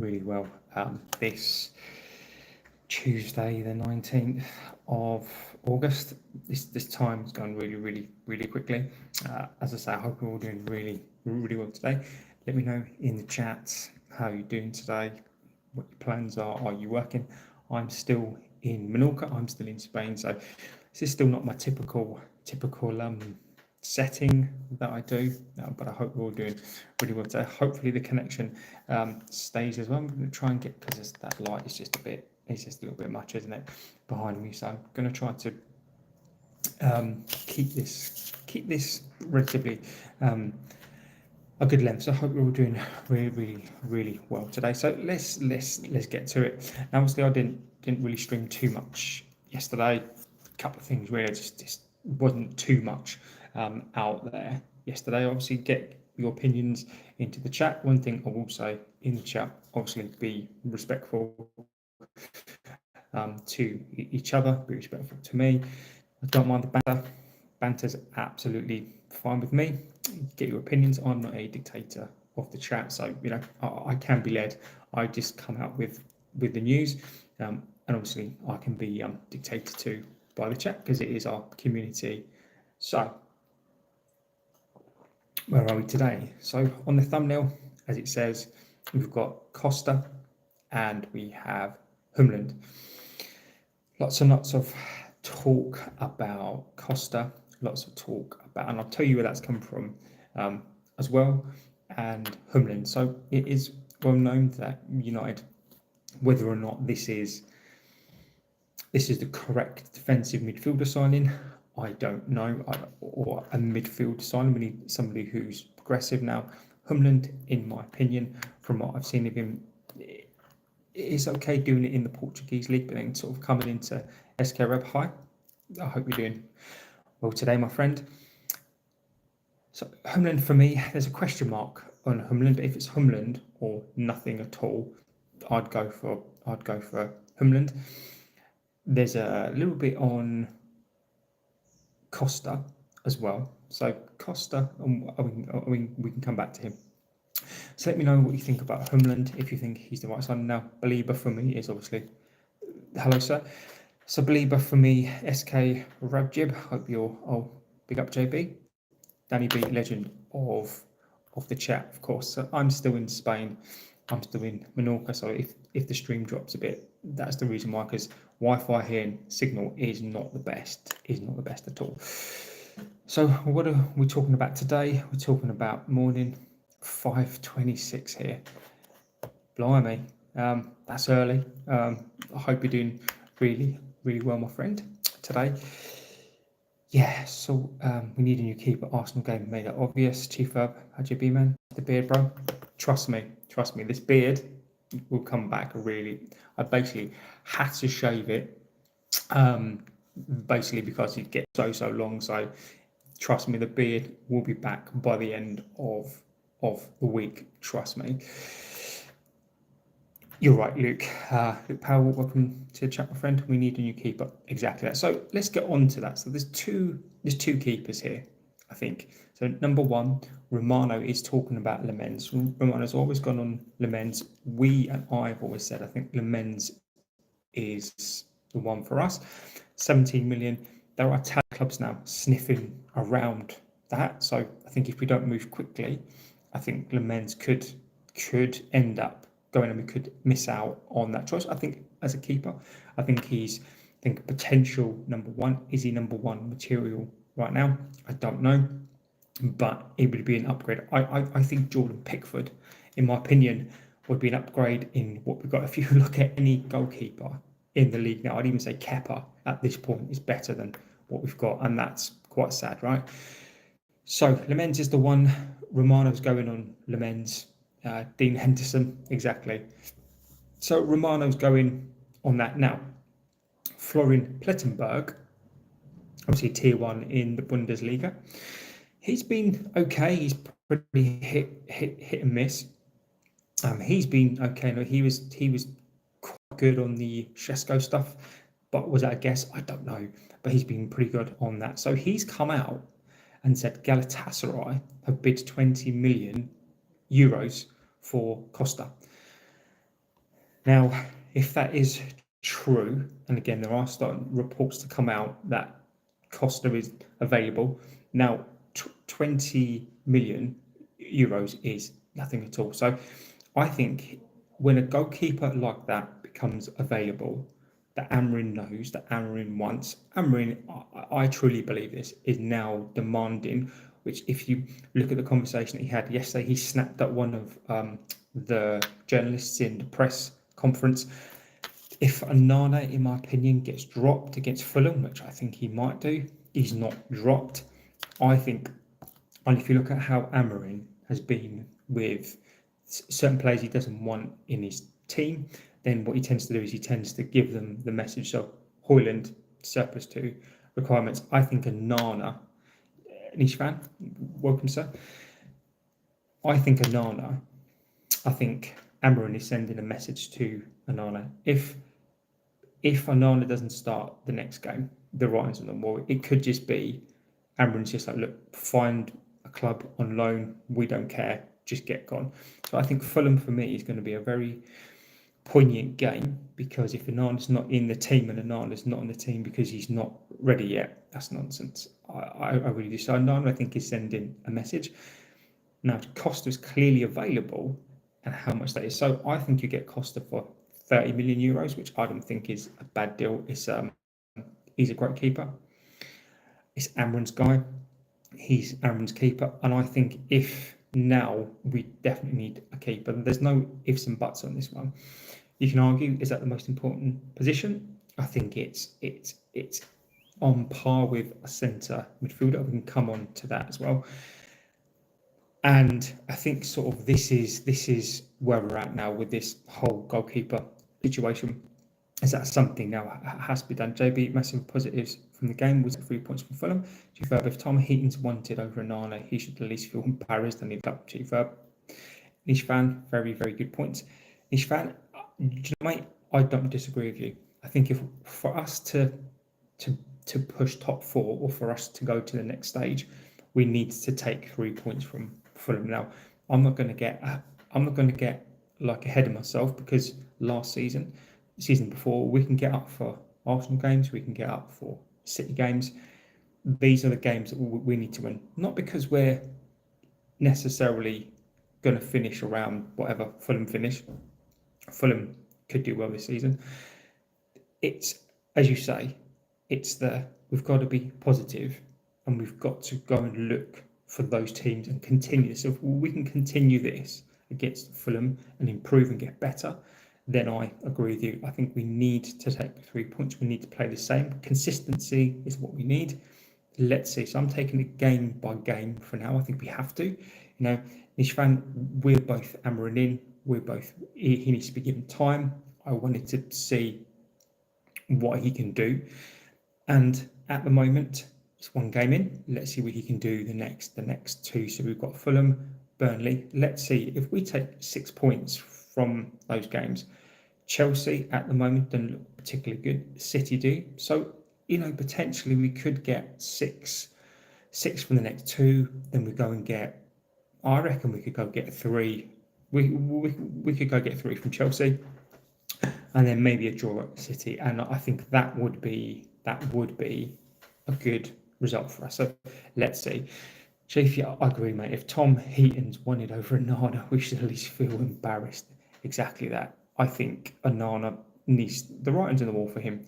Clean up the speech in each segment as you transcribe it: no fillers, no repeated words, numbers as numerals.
really well this Tuesday, the 19th of August. This time is going really quickly. As I say, I hope you're all doing really well today. Let me know in the chat how you're doing today, what your plans are you working? I'm still in Menorca, I'm still in Spain, so this is still not my typical setting that I do, but I hope we're all doing really well today. Hopefully the connection stays as well. I'm going to try and get, because that light is just a little bit much, isn't it, behind me, so I'm going to try to keep this relatively a good length. So I hope we're all doing really well today. So let's get to it. Now, obviously, I didn't really stream too much yesterday. A couple of things really, just wasn't too much out there yesterday. Obviously, get your opinions into the chat. One thing I will say in the chat, obviously, be respectful to each other, be respectful to me. I don't mind the banter. Banter's absolutely fine with me. Get your opinions. I'm not a dictator of the chat, so I can be led. I just come out with the news, and obviously I can be dictated to by the chat because it is our community. So where are we today? So on the thumbnail, as it says, we've got Costa and we have Hjulmand. Lots and lots of talk about Costa, lots of talk about, and I'll tell you where that's come from as well, and Hjulmand. So it is well known that United, whether or not this is the correct defensive midfielder signing, I don't know, or a midfield signing. We need somebody who's progressive now. Hjulmand, in my opinion, from what I've seen of him, it's okay doing it in the Portuguese league, but then sort of coming into SK Reb. Hi, I hope you're doing well today, my friend. So Hjulmand, for me, there's a question mark on Hjulmand, but if it's Hjulmand or nothing at all, I'd go for Hjulmand. There's a little bit on Costa as well. So Costa, I mean, we can come back to him. So let me know what you think about Hjulmand, if you think he's the right sign. Now, Belieber for me is obviously, hello sir. So Belieber for me, SK Rabjib, hope you're, big up JB. Danny B, legend of the chat, of course. So I'm still in Spain, I'm still in Menorca, so if the stream drops a bit, that's the reason why, because Wi-Fi here and signal is not the best at all. So what are we talking about today? We're talking about morning 5:26 here. Blimey, that's early. I hope you're doing really well, my friend, today. Yeah, so we need a new keeper. Arsenal game made it obvious. Chief Herb, how'd you be, man? The beard, bro. Trust me. This beard will come back really. I basically had to shave it, basically because it gets so long. So trust me, the beard will be back by the end of the week. Trust me. You're right, Luke. Luke Powell, welcome to the chat, my friend. We need a new keeper. Exactly that. So let's get on to that. So there's two keepers here, I think. So number one, Romano is talking about Lemens. Romano's always gone on Lemens. We and I have always said, I think Lemens is the one for us. 17 million. There are talent clubs now sniffing around that. So I think if we don't move quickly, I think Lemens could end up going, and we could miss out on that choice. I think as a keeper, I think he's potential number one. Is he number one material right now? I don't know, but it would be an upgrade. I think Jordan Pickford, in my opinion, would be an upgrade in what we've got. If you look at any goalkeeper in the league now, I'd even say Kepa at this point is better than what we've got, and that's quite sad, right? So Lemens is the one. Romano's going on Lemens. Dean Henderson, exactly. So Romano's going on that now. Florian Plettenberg, obviously tier 1 in the Bundesliga. He's been okay. He's pretty hit and miss. He's been okay. No, he was quite good on the Shesko stuff, but was that a guess? I don't know. But he's been pretty good on that. So he's come out and said Galatasaray have bid 20 million euros for Costa. Now, if that is true, and again, there are starting reports to come out that Costa is available. Now, 20 million euros is nothing at all. So I think when a goalkeeper like that becomes available, that Amorim knows, that Amorim wants, Amorim, I truly believe this, is now demanding, which if you look at the conversation that he had yesterday, he snapped at one of the journalists in the press conference. If Onana, in my opinion, gets dropped against Fulham, which I think he might do, he's not dropped. I think, and if you look at how Amorim has been with certain players he doesn't want in his team, then what he tends to do is he tends to give them the message. So Hland, surplus to requirements. I think Onana, niche fan, welcome sir. I think Onana, I think Amorim is sending a message to Onana. If Onana doesn't start the next game, the writing's on the wall. It could just be Amorim's just like, look, find a club on loan. We don't care. Just get gone. So I think Fulham for me is going to be a very poignant game, because if Onana's not in the team and Onana's not in the team because he's not ready yet, that's nonsense. I really do. So Onana, I think, is sending a message. Now, Costa's clearly available, and how much that is. So I think you get Costa for 30 million euros, which I don't think is a bad deal. He's a great keeper. It's Amorim's guy. He's Amorim's keeper, and I think if now we definitely need a keeper. There's no ifs and buts on this one. You can argue, is that the most important position? I think it's on par with a centre midfielder. We can come on to that as well. And I think sort of this is where we're at now with this whole goalkeeper situation. Is that something now has to be done? JB, massive positives from the game was 3 points from Fulham. Chief Verb, if Tom Heaton's wanted over Onana, he should at least feel embarrassed and leave up Chief Verb. Niche fan, very, very good points. Niche fan, mate, I don't disagree with you. I think if for us to push top four, or for us to go to the next stage, we need to take 3 points from Fulham. Now, I'm not going to get like ahead of myself, because last season, the season before, we can get up for Arsenal games, we can get up for City games. These are the games that we need to win, not because we're necessarily going to finish around whatever Fulham finish. Fulham could do well this season. It's, as you say, we've got to be positive, and we've got to go and look for those teams and continue. So if we can continue this against Fulham and improve and get better, then I agree with you. I think we need to take 3 points. We need to play the same. Consistency is what we need. Let's see. So I'm taking it game by game for now. I think we have to. Nishvan, we're both Amorim in. He needs to be given time. I wanted to see what he can do. And at the moment, it's one game in. Let's see what he can do the next two. So we've got Fulham, Burnley. Let's see if we take 6 points from those games. Chelsea at the moment don't look particularly good. City do. So, potentially we could get six from the next two. Then we go and get, I reckon we could go get 3. We could go get 3 from Chelsea, and then maybe a draw at City. And I think that would be a good result for us. So let's see. Chief, yeah, I agree, mate. If Tom Heaton's wanted over Onana, we should at least feel embarrassed. Exactly that. I think Onana needs, the writing's on the wall for him.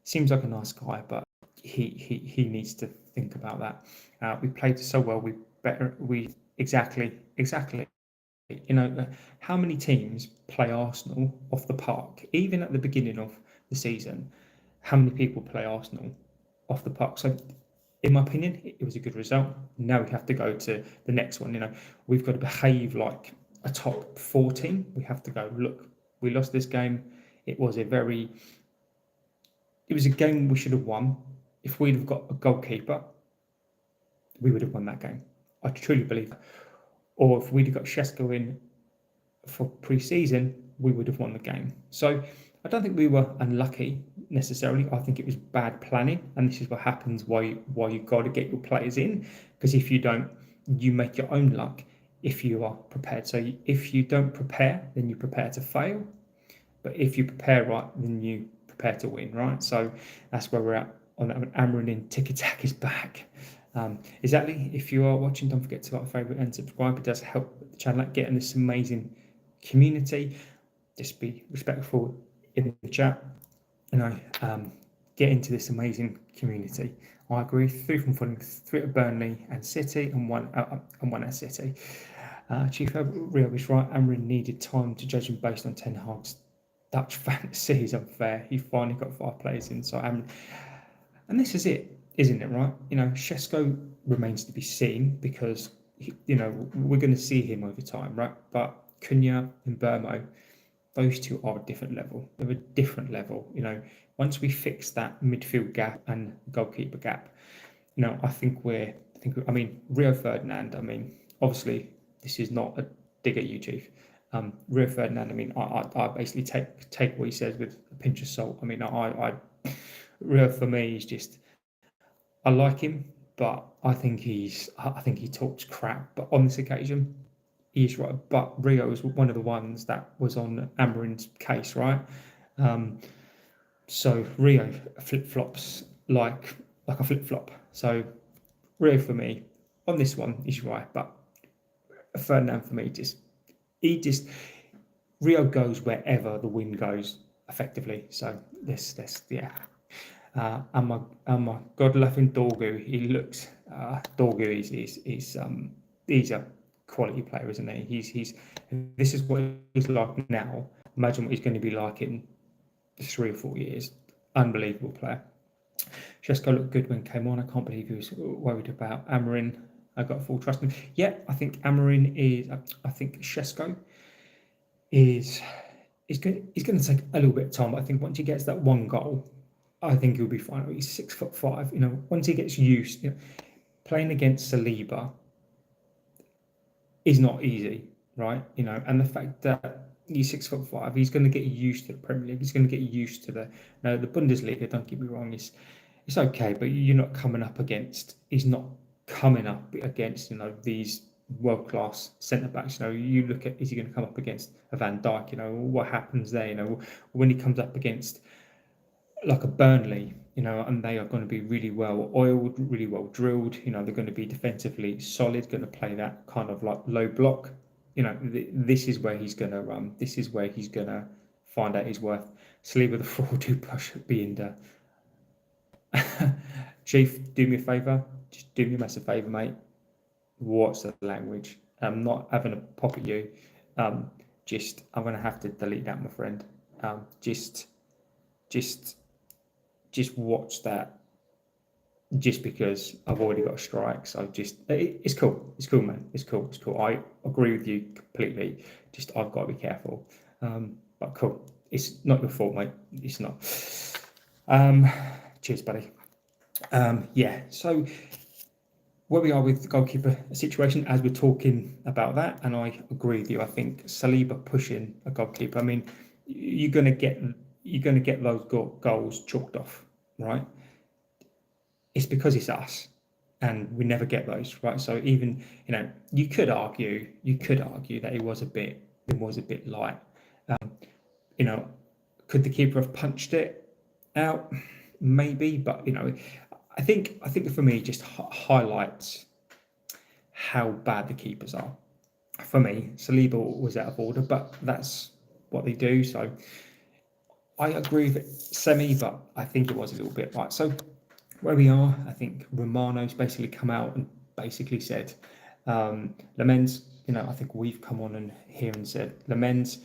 Seems like a nice guy, but he needs to think about that. We played so well. Exactly. How many teams play Arsenal off the park? Even at the beginning of the season, how many people play Arsenal off the park? So, in my opinion, it was a good result. Now we have to go to the next one. We've got to behave like a top 4 team. We have to go, look, we lost this game. It was a game we should have won. If we'd have got a goalkeeper, we would have won that game. I truly believe that. Or if we'd have got Shesko in for pre-season, we would have won the game. So I don't think we were unlucky necessarily. I think it was bad planning, and this is what happens why you've got to get your players in, because if you don't, you make your own luck. if you are prepared. So if you don't prepare, then you prepare to fail. But if you prepare right, then you prepare to win, right? So that's where we're at on that. Amorim in Tiki Tac is back. Exactly. If you are watching, don't forget to like, favourite, and subscribe. It does help the channel getting this amazing community. Just be respectful in the chat, get into this amazing community. I agree. 3 from Fulham, 3 at Burnley and City, and one at City. Chief Rio is right. Amorim needed time to judge him based on Ten Hag's Dutch fantasy is unfair. He finally got 5 players in, so and this is it, isn't it? Right? Šeško remains to be seen because we're going to see him over time, right? But Cunha and Burmo, those two are a different level. They're a different level. Once we fix that midfield gap and goalkeeper gap, I think Rio Ferdinand. Obviously, this is not a dig at you, Chief. Rio Ferdinand. I basically take what he says with a pinch of salt. Rio for me is just, I like him, but I think he talks crap. But on this occasion, he is right. But Rio is one of the ones that was on Amorim's case, right? So Rio flip flops like a flip flop. So Rio for me on this one is right, but Ferdinand for me Rio goes wherever the wind goes effectively. So this yeah. And my God laughing Dorgu, he looks Dorgu he's a quality player, isn't he? This is what he's like now. Imagine what he's going to be like in 3 or 4 years. Unbelievable player. Šeško looked good when he came on. I can't believe he was worried about Amorim. I got full trust in him. Yeah, I think Amorim is. I think Šeško is going to take a little bit of time. But I think once he gets that one goal, I think he'll be fine. He's 6'5". Once he gets used, playing against Saliba is not easy, right? And the fact that he's 6'5", he's going to get used to the Premier League. He's going to get used to the Bundesliga. Don't get me wrong, it's okay, but you're not coming up against. He's not coming up against these world class centre backs. You look at, is he going to come up against a Van Dijk? What happens there? When he comes up against like a Burnley, and they are going to be really well oiled, really well drilled. They're going to be defensively solid, going to play that kind of like low block. This is where he's going to run. This is where he's going to find out his worth. Saliba the fraud do push being the Chief. Do me a favour. Just do me a massive favour, mate. What's the language? I'm not having a pop at you. I'm going to have to delete that, my friend. Just watch that, just because I've already got a strike. So it's cool. It's cool, man. It's cool. I agree with you completely. I've got to be careful. But cool. It's not your fault, mate. It's not. Cheers, buddy. Yeah. So where we are with the goalkeeper situation, as we're talking about that, and I agree with you. I think Saliba pushing a goalkeeper. You're going to get those goals chalked off, right? It's because it's us, and we never get those, right? So even you could argue that it was a bit light. Could the keeper have punched it out? Maybe, but I think for me it just highlights how bad the keepers are. For me, Saliba was out of order, but that's what they do. So I agree with it semi, but I think it was a little bit right. So where we are, I think Romano's basically come out and basically said, Lamens, I think we've come on and here and said, Lamens,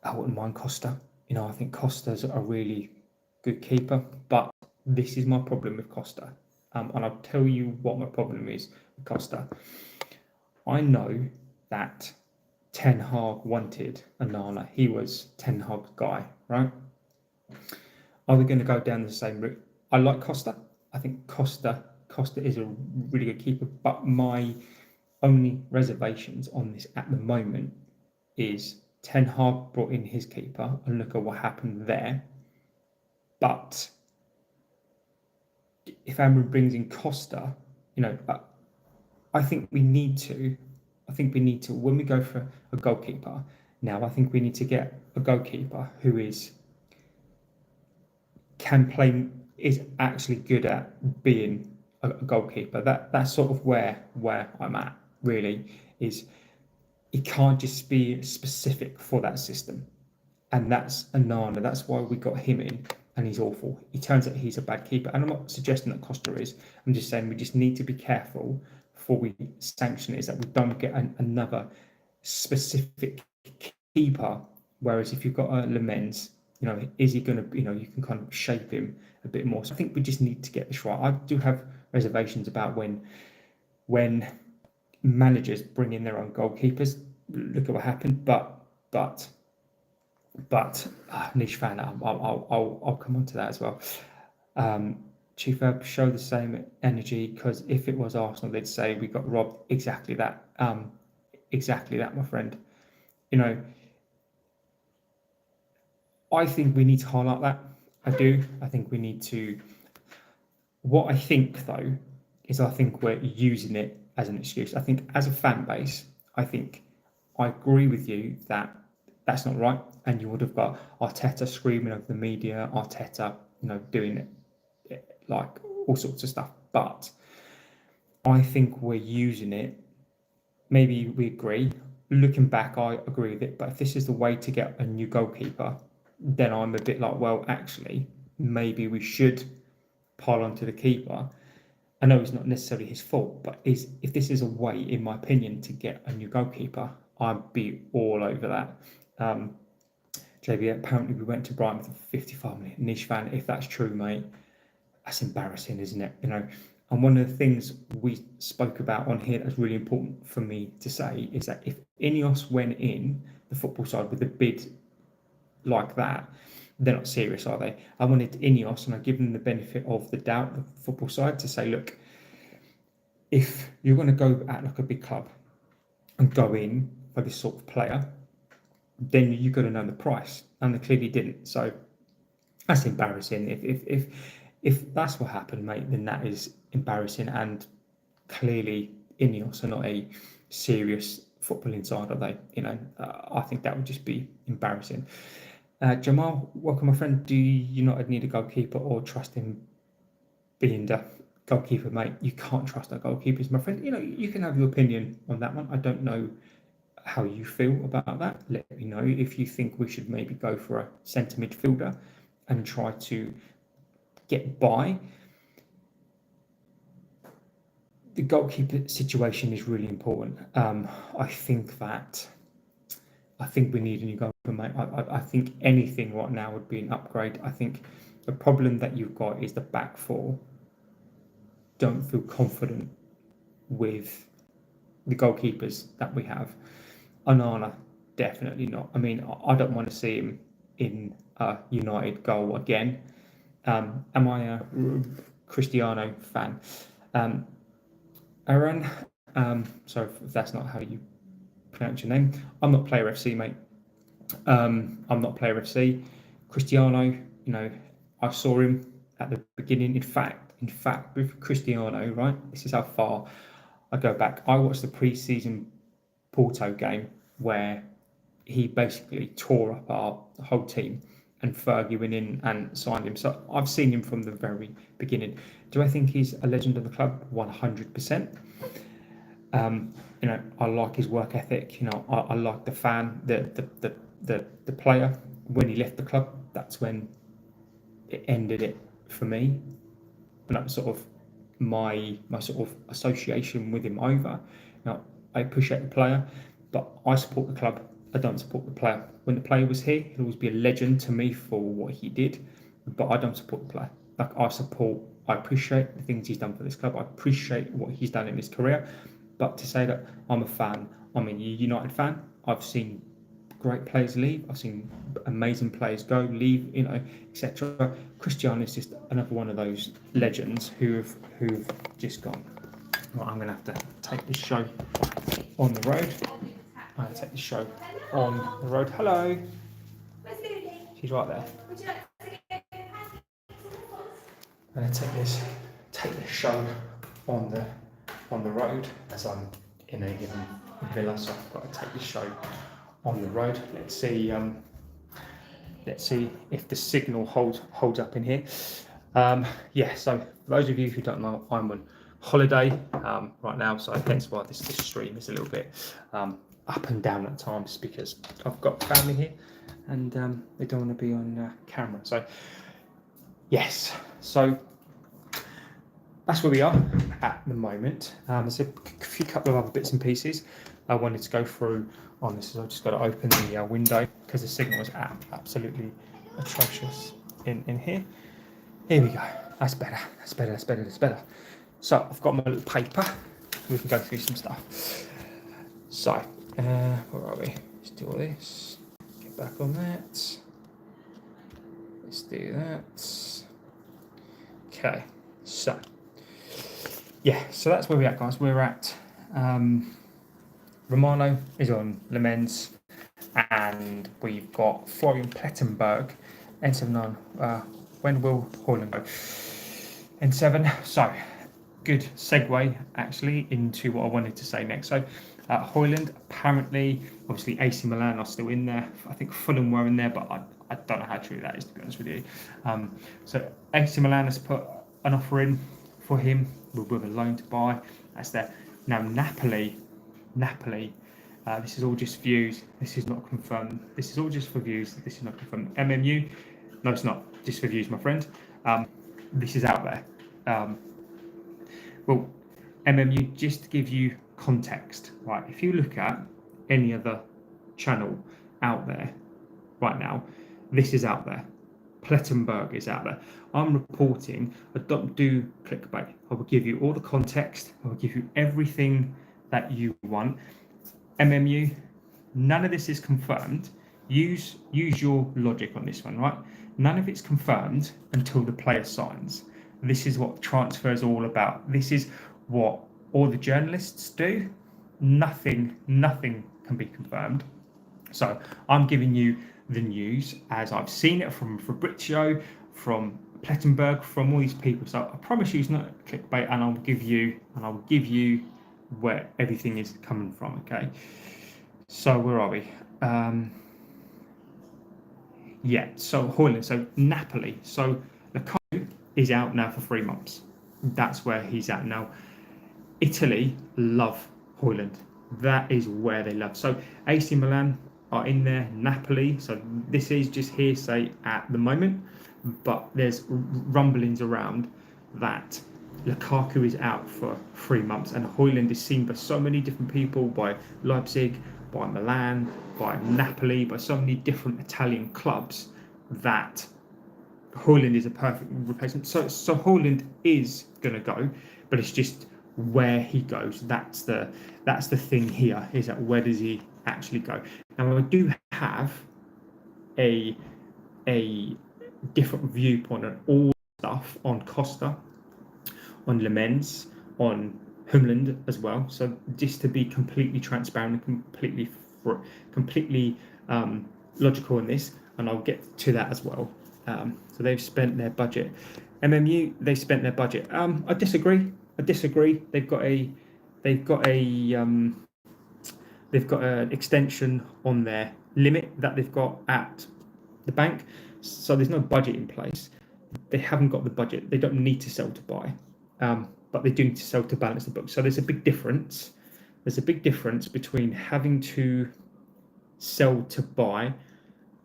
I wouldn't mind Costa. I think Costa's a really good keeper, but this is my problem with Costa. And I'll tell you what my problem is with Costa. I know that Ten Hag wanted Onana. He was Ten Hag's guy, right? Are we going to go down the same route? I like Costa. I think Costa is a really good keeper, but my only reservations on this at the moment is Ten Hag brought in his keeper, and look at what happened there. But if Amorim brings in Costa, I think we need to I think we need to, when we go for a goalkeeper, now I think we need to get a goalkeeper who can play, is actually good at being a goalkeeper. That's sort of where I'm at, really, is it can't just be specific for that system. And that's Anana. That's why we got him in, and he's awful. He turns out he's a bad keeper. And I'm not suggesting that Costa is. I'm just saying we just need to be careful before we sanction it, is that we don't get another specific keeper. Whereas if you've got a Lemens, is he going to, you can kind of shape him a bit more. So I think we just need to get this right. I do have reservations about when managers bring in their own goalkeepers. Look at what happened. But niche fan, I'll come on to that as well. Chief Herb, show the same energy, because if it was Arsenal, they'd say we got robbed. Exactly that, my friend. I think we need to highlight that. I do. I think we need to. What I think, though, is I think we're using it as an excuse. I think as a fan base, I agree with you that that's not right. And you would have got Arteta screaming over the media, Arteta, doing it like all sorts of stuff. But I think we're using it. Maybe we agree. Looking back, I agree with it. But if this is the way to get a new goalkeeper, then I'm a bit like, well, actually, maybe we should pile onto the keeper. I know it's not necessarily his fault, but if this is a way, in my opinion, to get a new goalkeeper, I'd be all over that. JB, apparently we went to Brighton with a 55 minute niche fan. If that's true, mate, that's embarrassing, isn't it? And one of the things we spoke about on here that's really important for me to say is that if Ineos went in the football side with a bid like that, they're not serious, are they? I wanted Ineos, and I give them the benefit of the doubt, the football side, to say, look, if you're going to go at like a big club and go in for this sort of player, then you've got to know the price, and they clearly didn't. So that's embarrassing. If that's what happened, mate, then that is embarrassing, and clearly Ineos are not a serious footballing side, are they? I think that would just be embarrassing. Jamal, welcome, my friend. Do you not need a goalkeeper or trust him being the goalkeeper, mate? You can't trust our goalkeepers, my friend. You can have your opinion on that one. I don't know how you feel about that. Let me know if you think we should maybe go for a centre midfielder and try to get by. The goalkeeper situation is really important. I think we need a new goalkeeper, mate. I think anything right now would be an upgrade. I think the problem that you've got is the back four don't feel confident with the goalkeepers that we have. Onana, definitely not. I mean, I don't want to see him in a United goal again. Am I a Cristiano fan? Aaron, sorry if that's not how you pronounce your name. I'm not Player FC, mate. I'm not Player FC. Cristiano, I saw him at the beginning. In fact, with Cristiano, right? This is how far I go back. I watched the pre-season Porto game where he basically tore up our whole team, and Fergie went in and signed him. So I've seen him from the very beginning. Do I think he's a legend of the club? 100%. I like his work ethic. I like the fan, the player. When he left the club, that's when it ended it for me. And that's sort of my sort of association with him over. Now, I appreciate the player, but I support the club. I don't support the player. When the player was here, he'll always be a legend to me for what he did, but I don't support the player. I appreciate the things he's done for this club. I appreciate what he's done in his career, but to say that I'm a fan, I'm a United fan. I've seen great players leave. I've seen amazing players go, leave, etc. Cristiano is just another one of those legends who've just gone. Well, I'm going to have to take this show on the road. I'm going to take this show on the road. Hello. She's right there. I'm going to take this show on the road as I'm in a Villa, so I've got to take the show on the road. Let's see if the signal holds up in here. Yeah, so for those of you who don't know, I'm on holiday right now, so hence why this stream is a little bit up and down at times, because I've got family here and they don't want to be on camera. So yes, so that's where we are at the moment. There's a few couple of other bits and pieces I wanted to go through on this. So I've just got to open the window because the signal is absolutely atrocious in here. Here we go. That's better. That's better. That's better. That's better. So I've got my little paper. We can go through some stuff. So where are we? Let's do all this. Get back on that. Let's do that. Okay. So yeah. So that's where we're at, guys. We're at. Romano is on Le Mans, and we've got Florian Plettenberg, N7 on. When will Hland go? N7. So, good segue actually into what I wanted to say next. So, Hland, apparently, obviously AC Milan are still in there. I think Fulham were in there, but I don't know how true that is, to be honest with you. So, AC Milan has put an offer in for him with a loan to buy. That's there. Now, Napoli. This is all just views. This is not confirmed. This is all just for views. This is not confirmed. MMU. No, it's not. Just for views, my friend. This is out there. Well, MMU, just to give you context, right? If you look at any other channel out there right now, this is out there. Plettenberg is out there. I'm reporting. I don't do clickbait. I will give you all the context. I will give you everything that you want. MMU, none of this is confirmed. Use your logic on this one, right? None of it's confirmed until the player signs. This is what transfer is all about. This is what all the journalists do. Nothing can be confirmed. So I'm giving you the news as I've seen it from Fabrizio, from Plettenberg, from all these people. So I promise you it's not clickbait, and I'll give you where everything is coming from. Okay. So where are we? Yeah, so Hland, so Napoli. So Lukaku is out now for 3 months. That's where he's at now. Italy love Hland. That is where they love. So AC Milan are in there, Napoli. So this is just hearsay at the moment, but there's rumblings around that Lukaku is out for 3 months, and Hland is seen by so many different people, by Leipzig, by Milan, by Napoli, by so many different Italian clubs, that Hland is a perfect replacement. So Hland is going to go, but it's just where he goes. That's the thing here, is that where does he actually go? Now I do have a different viewpoint on all stuff, on Costa, on Le Mans, on Hland as well. So just to be completely transparent and completely logical in this, and I'll get to that as well. So they've spent their budget. MMU, they've spent their budget. I disagree. They've got an extension on their limit that they've got at the bank. So there's no budget in place. They haven't got the budget. They don't need to sell to buy. But they do need to sell to balance the books. So there's a big difference. There's a big difference between having to sell to buy,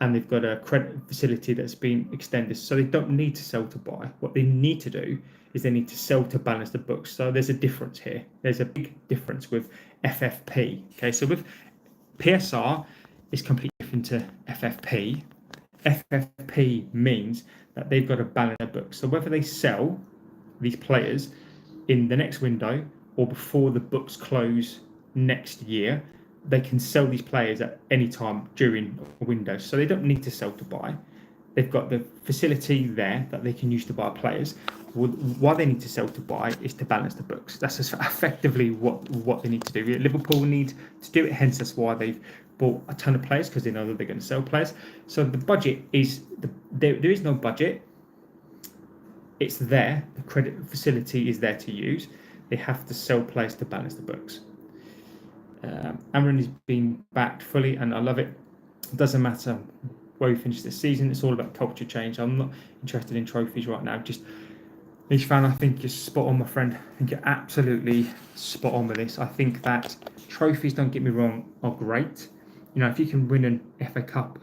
and they've got a credit facility that's been extended. So they don't need to sell to buy. What they need to do is they need to sell to balance the books. So there's a difference here. There's a big difference with FFP. Okay, so with PSR, it's completely different to FFP. FFP means that they've got to balance their books. So whether they sell these players in the next window or before the books close next year, they can sell these players at any time during a window. So they don't need to sell to buy. They've got the facility there that they can use to buy players. Why they need to sell to buy is to balance the books. That's effectively what they need to do. Liverpool need to do it, hence that's why they've bought a ton of players, because they know that they're going to sell players. So the budget is, there is no budget. It's there. The credit facility is there to use. They have to sell players to balance the books. Amorim is being backed fully, and I love it. It doesn't matter where we finish this season. It's all about culture change. I'm not interested in trophies right now. Just each fan, I think you're spot on, my friend. I think you're absolutely spot on with this. I think that trophies, don't get me wrong, are great. You know, if you can win an FA Cup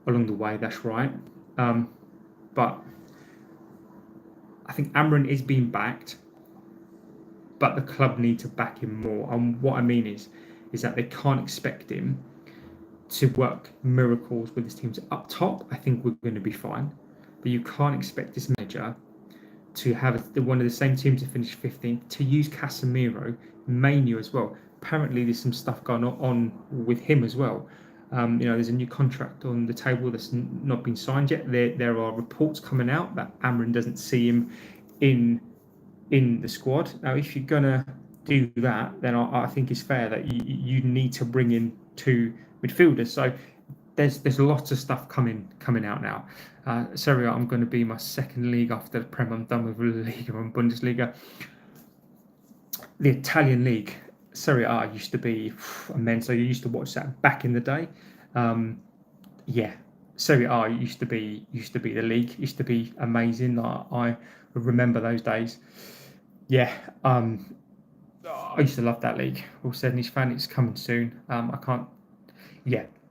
along the way, that's right. But I think Amorim is being backed, but the club need to back him more. And what I mean is that they can't expect him to work miracles with his teams up top. I think we're going to be fine, but you can't expect this manager to have one of the same teams to finish 15th, to use Casemiro, Manu as well. Apparently, there's some stuff going on with him as well. There's a new contract on the table that's not been signed yet. There are reports coming out that Amorim doesn't see him in the squad. Now, if you're gonna do that, then I think it's fair that you need to bring in two midfielders. So there's lots of stuff coming out now. Serie A, I'm going to be my second league after the Prem. I'm done with Liga and Bundesliga. The Italian league, Serie A, used to be immense. So you used to watch that back in the day. Serie A used to be the league. Used to be amazing. I remember those days. I used to love that league. All said and his fan, it's coming soon.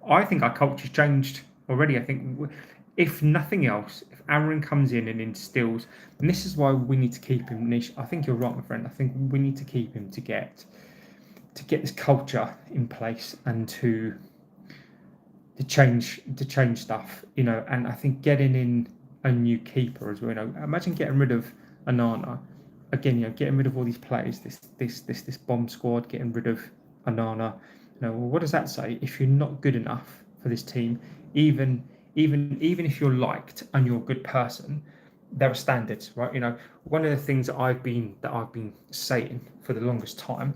I think our culture's changed already. I think, if nothing else, if Amorim comes in and instills, and this is why we need to keep him. Nish, I think you're right, my friend. I think we need to keep him to get this culture in place and to change stuff. And I think getting in a new keeper as well. Imagine getting rid of Onana again. Getting rid of all these players. This bomb squad. Getting rid of Onana. What does that say? If you're not good enough for this team, even if you're liked and you're a good person, there are standards, right? One of the things that I've been saying for the longest time,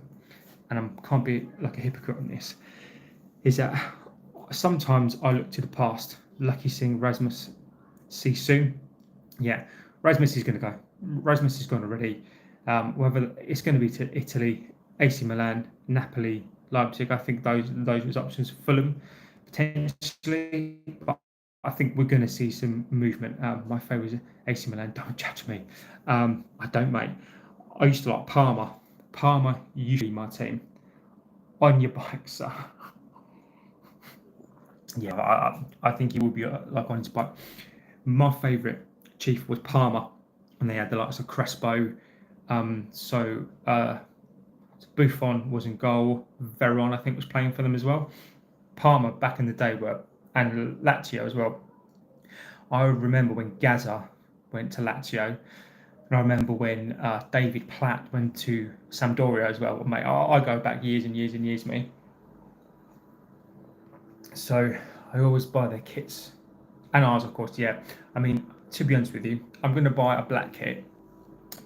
and I can't be like a hypocrite on this, is that sometimes I look to the past. Lucky seeing Rasmus, see soon. Yeah, Rasmus is going to go. Rasmus is gone already. Whether it's going to be to Italy, AC Milan, Napoli, Leipzig, I think those was options. Fulham potentially, but I think we're going to see some movement. My favourite is AC Milan. Don't judge me. I don't, mate. I used to like Parma. Parma used to be my team. On your bike, sir. I think he will be like on his bike. My favourite chief was Parma, and they had the likes of Crespo. Buffon was in goal. Veron, I think, was playing for them as well. Parma back in the day and Lazio as well. I remember when Gaza went to Lazio, and I remember when David Platt went to Sampdoria as well. Mate, I go back years and years and years, mate. So I always buy their kits, and ours, of course. Yeah, I mean, to be honest with you, I'm going to buy a black kit,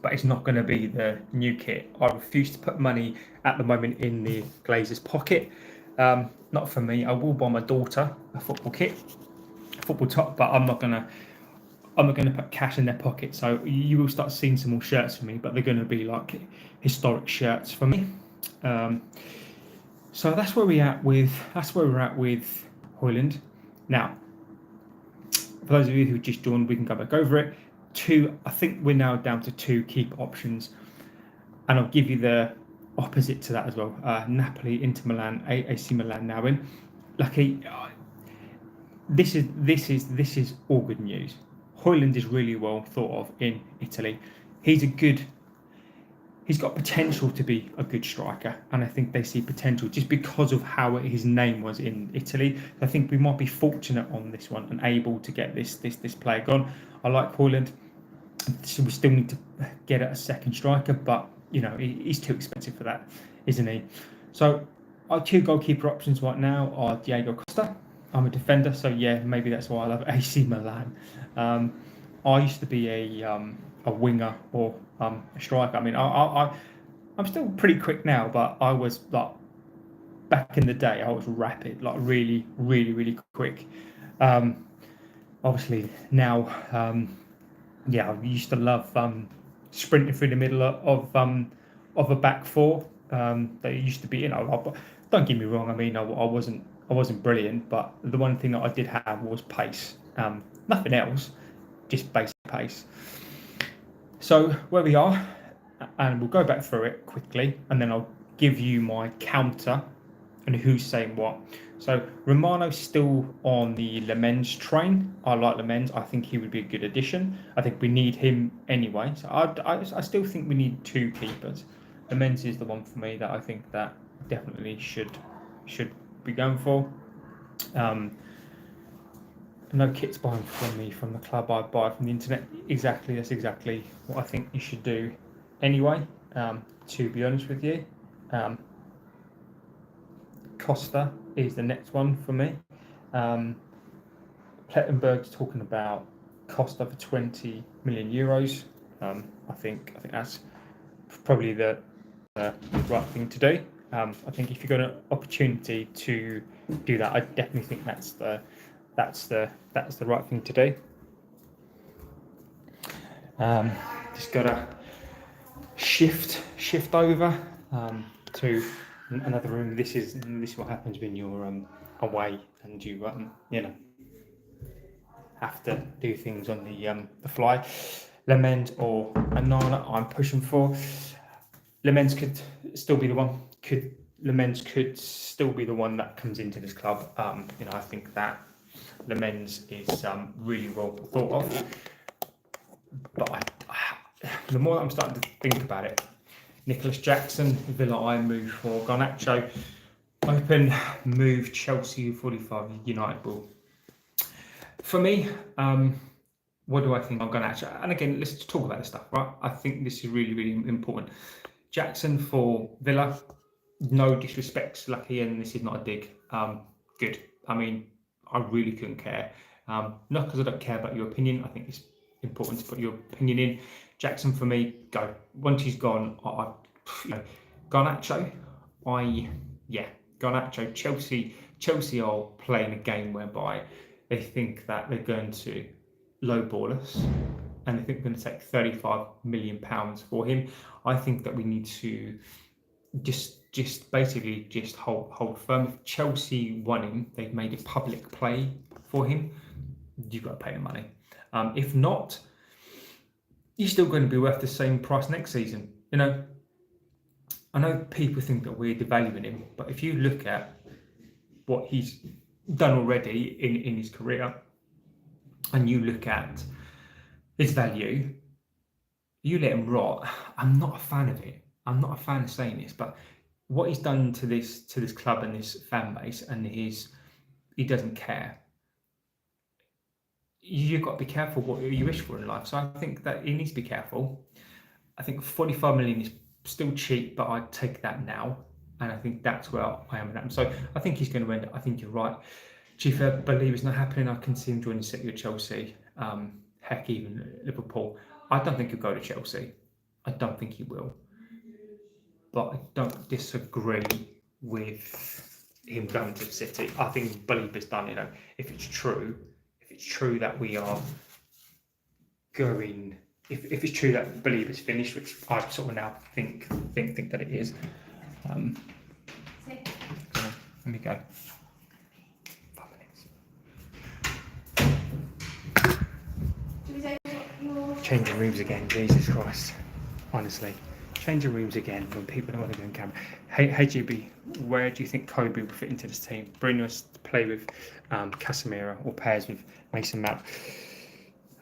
but it's not going to be the new kit. I refuse to put money at the moment in the Glazers' pocket. Not for me. I will buy my daughter a football kit, a football top, but I'm not gonna put cash in their pocket. So you will start seeing some more shirts from me, but they're going to be like historic shirts for me. So that's where we're at with Hjulmand. Now, for those of you who just joined, we can go back over it. I think we're now down to two keeper options, and I'll give you the opposite to that as well. Napoli, Inter Milan, AC Milan now in. Lucky, this is all good news. Hjulmand is really well thought of in Italy. He's got potential to be a good striker, and I think they see potential just because of how his name was in Italy. I think we might be fortunate on this one and able to get this player gone. I like Hjulmand. So we still need to get a second striker, but he's too expensive for that, isn't he? So our two goalkeeper options right now are Diego Costa. I'm a defender, so maybe that's why I love AC Milan. I used to be a winger or a striker. I mean, I'm still pretty quick now, but I was like back in the day. I was rapid, like really, really, really quick. Obviously now, I used to love sprinting through the middle of a back four. That used to be, don't get me wrong. I mean, I wasn't brilliant, but the one thing that I did have was pace. Nothing else, just basic pace. So where we are, and we'll go back through it quickly, and then I'll give you my counter and who's saying what. So Romano's still on the Lemens train. I like Lemens. I think he would be a good addition. I think we need him anyway. So I still think we need two keepers. Lemens is the one for me that I think that definitely should be going for. No kits buying from me from the club. I buy from the internet. Exactly, that's exactly what I think you should do anyway, to be honest with you. Costa is the next one for me. Plettenberg's talking about Costa for 20 million euros. I think that's probably the right thing to do. I think if you've got an opportunity to do that, I definitely think that's the right thing to do. Just gotta shift over to another room. This is what happens when you're away and you have to do things on the fly. Lemens or Anana, I'm pushing for. Lemens could still be the one. Lemens could still be the one that comes into this club. I think that Lemens is really well thought of. But the more that I'm starting to think about it, Nicholas Jackson, Villa I move for Garnacho, open move Chelsea 45 United will. For me, what do I think of Garnacho? And again, let's talk about this stuff, right? I think this is really, really important. Jackson for Villa, no disrespect, Lucky, and this is not a dig. Good. I mean, I really couldn't care. Not because I don't care about your opinion. I think it's important to put your opinion in. Jackson for me, go. Once he's gone, Garnacho, Garnacho. Chelsea are playing a game whereby they think that they're going to lowball us, and they think they're going to take £35 million for him. I think that we need to just basically hold firm. If Chelsea want him, they've made a public play for him. You've got to pay the money. If not, he's still going to be worth the same price next season. I know people think that we're devaluing him, but if you look at what he's done already in his career, and you look at his value, you let him rot. I'm not a fan of it. I'm not a fan of saying this, but what he's done to this club and this fan base, and he doesn't care. You've got to be careful what you wish for in life. So I think that he needs to be careful. I think 45 million is still cheap, but I'd take that now. And I think that's where I am with that. So I think he's going to end. I think you're right. Chief, I believe it's not happening. I can see him joining City or Chelsea. Heck, even Liverpool. I don't think he'll go to Chelsea. I don't think he will. But I don't disagree with him going to City. I think Belieber's done. If it's true that we are going, if it's true that Belieber's finished, which I sort of now think that it is. Let me go. 5 minutes. Changing rooms again, Jesus Christ. Honestly. Changing rooms again when people don't want to go on camera. Hey GB, where do you think Kobe will fit into this team? Bruno to play with Casemiro or pairs with Mason Mount.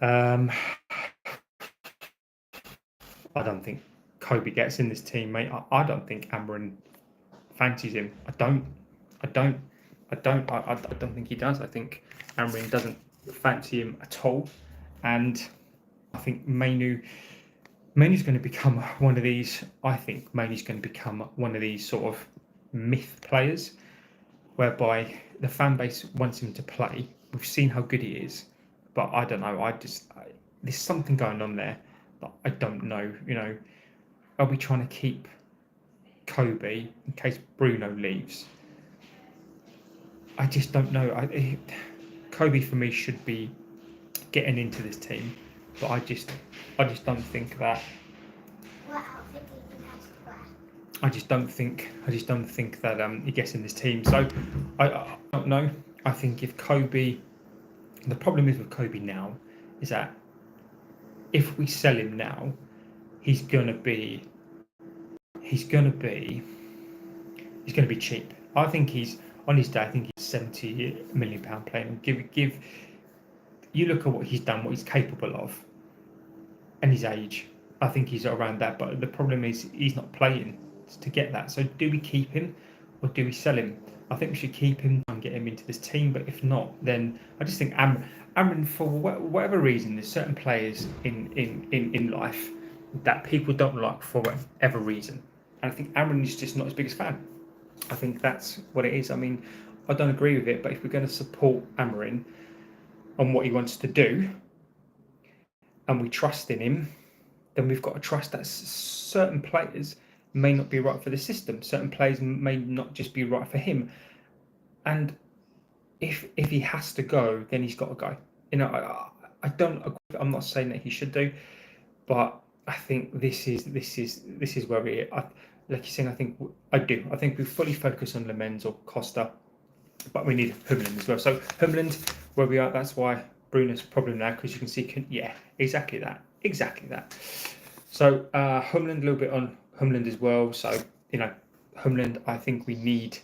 I don't think Kobe gets in this team, mate. I don't think Amorim fancies him. I don't think he does. I think Amorim doesn't fancy him at all, and I think Mainu's going to become one of these. I think Mainu's going to become one of these sort of myth players, whereby the fan base wants him to play. We've seen how good he is, but I don't know. There's something going on there that I don't know. Are we trying to keep Kobe in case Bruno leaves? I just don't know. Kobe for me should be getting into this team, but I just don't think that. What outfit do you think has to wear? I just don't think that he gets in this team. So I don't know. I think if Kobe, the problem is with Kobe now is that if we sell him now, he's gonna be cheap. I think he's on his day. I think he's £70 million playing. Give you look at what he's done, what he's capable of, and his age. I think he's around that. But the problem is he's not playing to get that. So do we keep him or do we sell him? I think we should keep him and get him into this team. But if not, then I just think Amrin, for whatever reason, there's certain players in life that people don't like for whatever reason. And I think Amrin is just not his biggest fan. I think that's what it is. I mean, I don't agree with it, but if we're going to support Amorim on what he wants to do, and we trust in him, then we've got to trust that certain players may not be right for the system. Certain players may not just be right for him. And if he has to go, then he's got to go. You know, I don't. I'm not saying that he should do, but I think this is where we. Like you're saying, I think we fully focus on Lemens or Costa, but we need Hjulmand as well. So Hjulmand, where we are, that's why Bruno's problem now, because you can see, yeah, exactly that. So Hjulmand, a little bit on Hjulmand as well. So Hjulmand, I think we need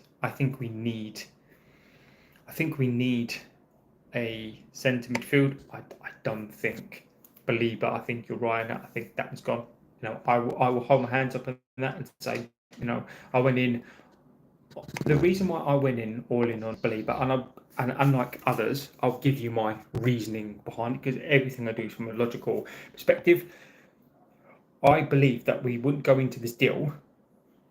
a centre midfield. I don't think Belieber. I think you're right. I think that one's gone. I will hold my hands up on that and say, I went in. The reason why I went in all in on Belieber, and unlike others, I'll give you my reasoning behind it, because everything I do is from a logical perspective. I believe that we wouldn't go into this deal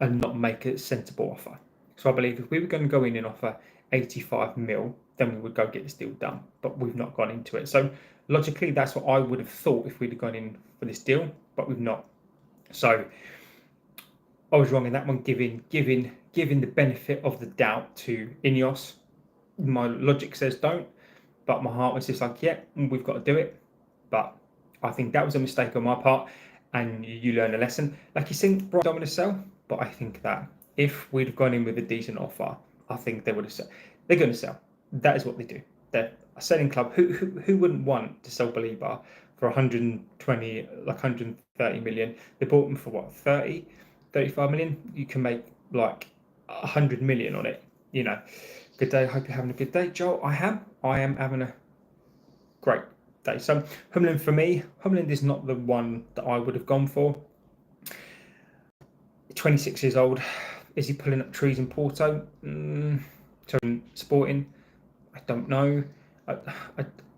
and not make a sensible offer. So I believe if we were going to go in and offer 85 mil, then we would go get this deal done. But we've not gone into it. So logically, that's what I would have thought if we'd have gone in for this deal, but we've not. So I was wrong in that one, giving the benefit of the doubt to Ineos. My logic says don't, but my heart was just like, yeah, we've got to do it. But I think that was a mistake on my part, and you learn a lesson. Like you think, Brian don't want to sell, but I think that if we'd have gone in with a decent offer, I think they would have said they're going to sell. That is what they do. They're a selling club. Who wouldn't want to sell Belieber for 120, like 130 million? They bought them for what, 30, 35 million? You can make like 100 million on it. Good day. Hope you're having a good day, Joel. I am having a great day. So Hjulmand, for me, Hjulmand is not the one that I would have gone for. 26 years old. Is he pulling up trees in Porto? Sporting? I don't know.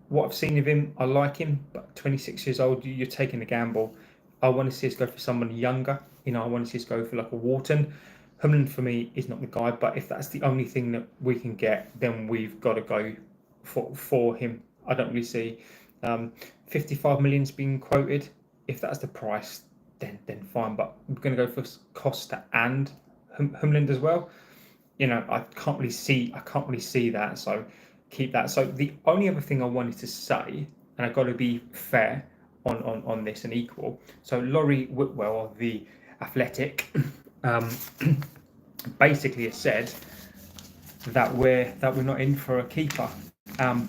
What I've seen of him, I like him, but 26 years old, you're taking a gamble. I want to see us go for someone younger. I want to see us go for like a Wharton. Hjulmand for me is not the guy, but if that's the only thing that we can get, then we've got to go for him. I don't really see 55 million's being quoted. If that's the price, then fine. But we're going to go for Costa and Hjulmand as well. I can't really see that. So keep that. So the only other thing I wanted to say, and I've got to be fair on this and equal. So Laurie Whitwell of the Athletic basically has said that we're not in for a keeper.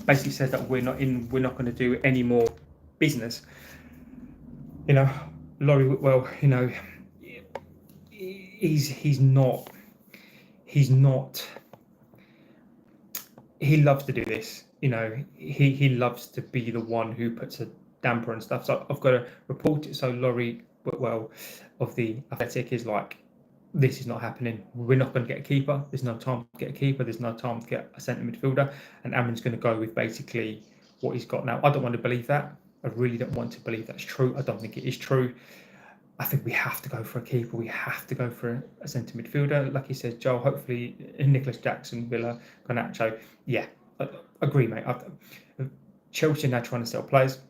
Basically says that we're not going to do any more business. Laurie Whitwell, he's not. He loves to do this. He loves to be the one who puts a damper and stuff. So I've got to report it. So Laurie Whitwell of the Athletic is like, this is not happening. We're not going to get a keeper. There's no time to get a keeper. There's no time to get a centre midfielder. And Amorim's going to go with basically what he's got now. I don't want to believe that. I really don't want to believe that's true. I don't think it is true. I think we have to go for a keeper. We have to go for a centre midfielder. Like you said, Joel, hopefully Nicholas Jackson, Villa, Garnacho. Yeah, I agree, mate. Chelsea are now trying to sell players.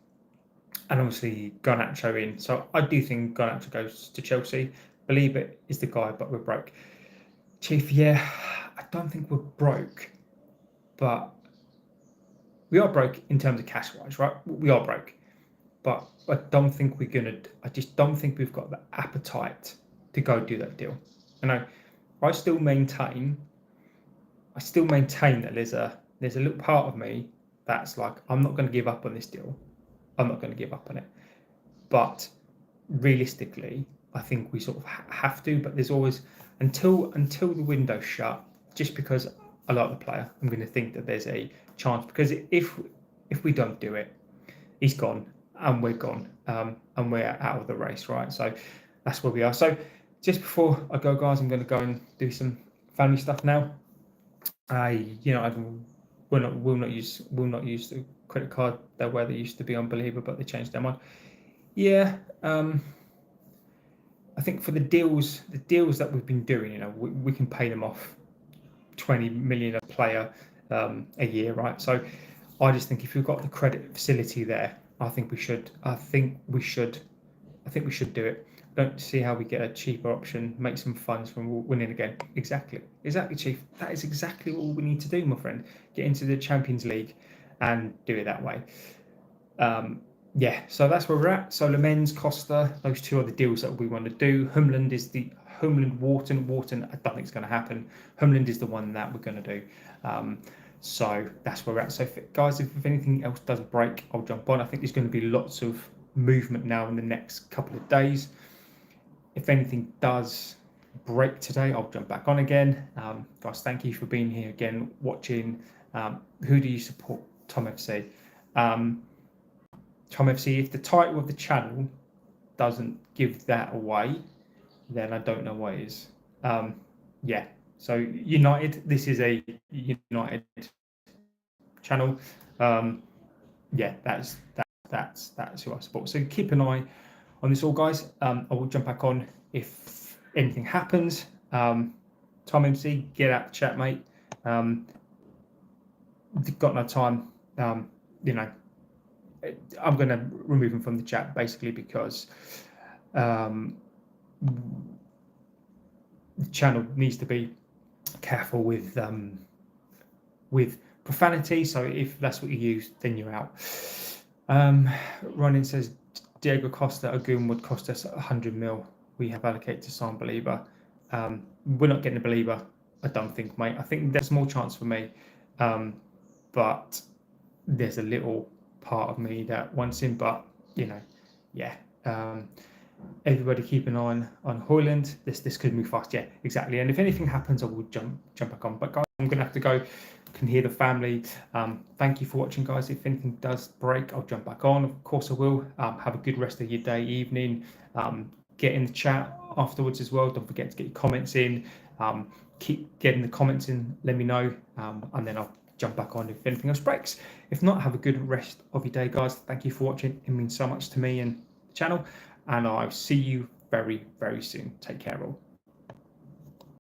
And obviously Garnacho in. So I do think Garnacho goes to Chelsea. Believe it is the guy, but we're broke. Chief, yeah, I don't think we're broke. But we are broke in terms of cash-wise, right? We are broke. But I just don't think we've got the appetite to go do that deal. And I still maintain that there's a little part of me that's like, I'm not going to give up on this deal. I'm not going to give up on it. But realistically, I think we sort of have to. But there's always, until the window's shut, just because I like the player, I'm going to think that there's a chance. Because if we don't do it, he's gone and we're gone, and we're out of the race, right? So that's where we are. So just before I go, guys, I'm going to go and do some family stuff now. Will not use the credit card that where they used to be Unbeliever, but they changed their mind. Yeah, I think for the deals that we've been doing, we can pay them off 20 million a player a year, right? So I just think if we've got the credit facility there, I think we should do it. Don't see how we get a cheaper option, make some funds from winning again. Exactly, Chief. That is exactly what we need to do, my friend. Get into the Champions League and do it that way. Yeah, so that's where we're at. So Le Mans, Costa, those two are the deals that we want to do. Hjulmand is the Wharton, I don't think it's going to happen. Hjulmand is the one that we're going to do. So that's where we're at. So guys, if anything else does break, I'll jump on. I think there's going to be lots of movement now in the next couple of days. If anything does break today, I'll jump back on again. Guys, thank you for being here again, watching. Who do you support? Tom FC. Tom FC, if the title of the channel doesn't give that away, then I don't know what is. Yeah, so United, this is a United channel. Yeah, that's who I support. So keep an eye on this all, guys. I will jump back on if anything happens. Tom MC, get out the chat, mate. Got no time. I'm going to remove him from the chat basically because the channel needs to be careful with profanity. So if that's what you use, then you're out. Ronin says Diego Costa, a goon would cost us 100 mil. We have allocated to sign Believer. We're not getting a Believer, I don't think, mate. I think there's more chance for me, but there's a little part of me that wants him. But yeah. Everybody keep an eye on Hland. This could move fast. Yeah, exactly. And if anything happens, I will jump back on. But guys, I'm gonna have to go. Can hear the family. Thank you for watching, guys. If anything does break, I'll jump back on. Of course I will. Have a good rest of your day, evening. Get in the chat afterwards as well. Don't forget to get your comments in. Keep getting the comments in. Let me know, and then I'll jump back on if anything else breaks. If not, have a good rest of your day, guys. Thank you for watching. It means so much to me and the channel, and I'll see you very, very soon. Take care, all.